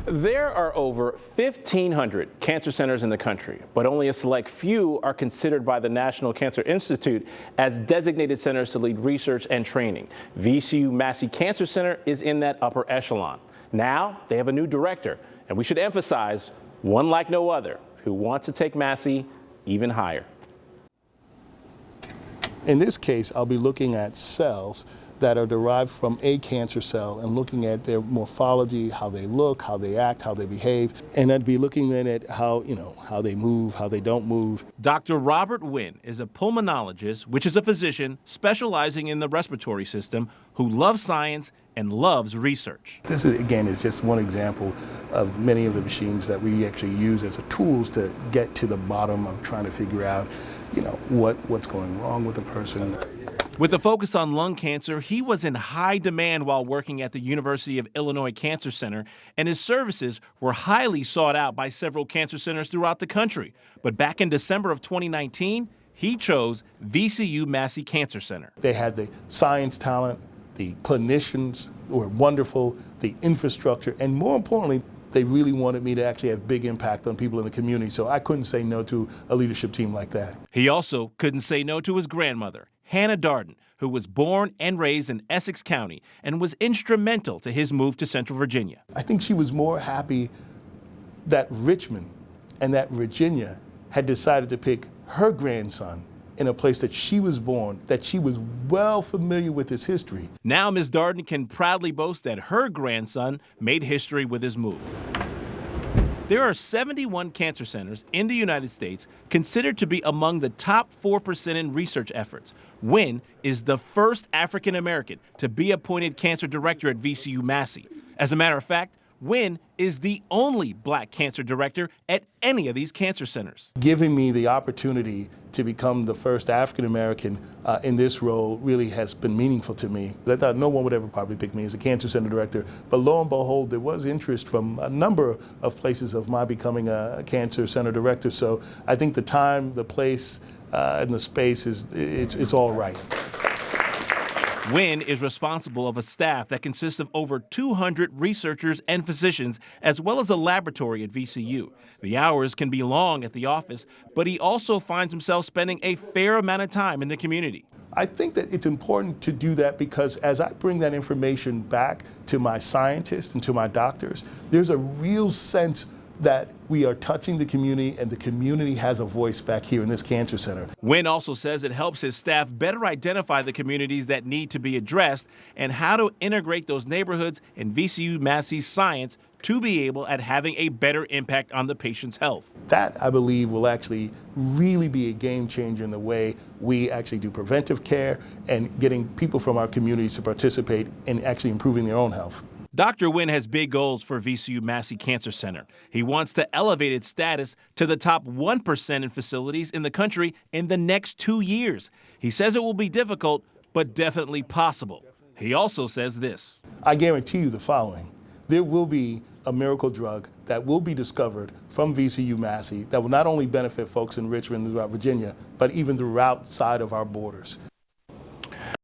There are over 1,500 cancer centers in the country, but only a select few are considered by the National Cancer Institute as designated centers to lead research and training. VCU Massey Cancer Center is in that upper echelon. Now they have a new director, and we should emphasize one like no other who wants to take Massey even higher. In this case, I'll be looking at cells that are derived from a cancer cell and looking at their morphology, how they look, how they act, how they behave, and I'd be looking then at how they move, how they don't move. Dr. Robert Winn is a pulmonologist, which is a physician specializing in the respiratory system who loves science and loves research. This is just one example of many of the machines that we actually use as tools to get to the bottom of trying to figure out, what's going wrong with the person. With a focus on lung cancer, he was in high demand while working at the University of Illinois Cancer Center, and his services were highly sought out by several cancer centers throughout the country. But back in December of 2019, he chose VCU Massey Cancer Center. They had the science talent, the clinicians were wonderful, the infrastructure, and more importantly, they really wanted me to actually have big impact on people in the community, so I couldn't say no to a leadership team like that. He also couldn't say no to his grandmother, Hannah Darden, who was born and raised in Essex County and was instrumental to his move to Central Virginia. I think she was more happy that Richmond and that Virginia had decided to pick her grandson in a place that she was born, that she was well familiar with his history. Now Ms. Darden can proudly boast that her grandson made history with his move. There are 71 cancer centers in the United States considered to be among the top 4% in research efforts. Winn is the first African American to be appointed cancer director at VCU Massey. As a matter of fact, Winn is the only black cancer director at any of these cancer centers. Giving me the opportunity to become the first African American in this role really has been meaningful to me. I thought no one would ever probably pick me as a cancer center director, but lo and behold, there was interest from a number of places of my becoming a cancer center director. So I think the time, the place, and the space it's all right. Winn is responsible of a staff that consists of over 200 researchers and physicians, as well as a laboratory at VCU. The hours can be long at the office, but he also finds himself spending a fair amount of time in the community. I think that it's important to do that because as I bring that information back to my scientists and to my doctors, there's a real sense that we are touching the community and the community has a voice back here in this cancer center. Winn also says it helps his staff better identify the communities that need to be addressed and how to integrate those neighborhoods in VCU Massey's science to be able at having a better impact on the patient's health. That, I believe, will actually really be a game changer in the way we actually do preventive care and getting people from our communities to participate in actually improving their own health. Dr. Winn has big goals for VCU Massey Cancer Center. He wants to elevate its status to the top 1% in facilities in the country in the next 2 years. He says it will be difficult, but definitely possible. He also says this. I guarantee you the following. There will be a miracle drug that will be discovered from VCU Massey that will not only benefit folks in Richmond and throughout Virginia, but even throughout outside of our borders.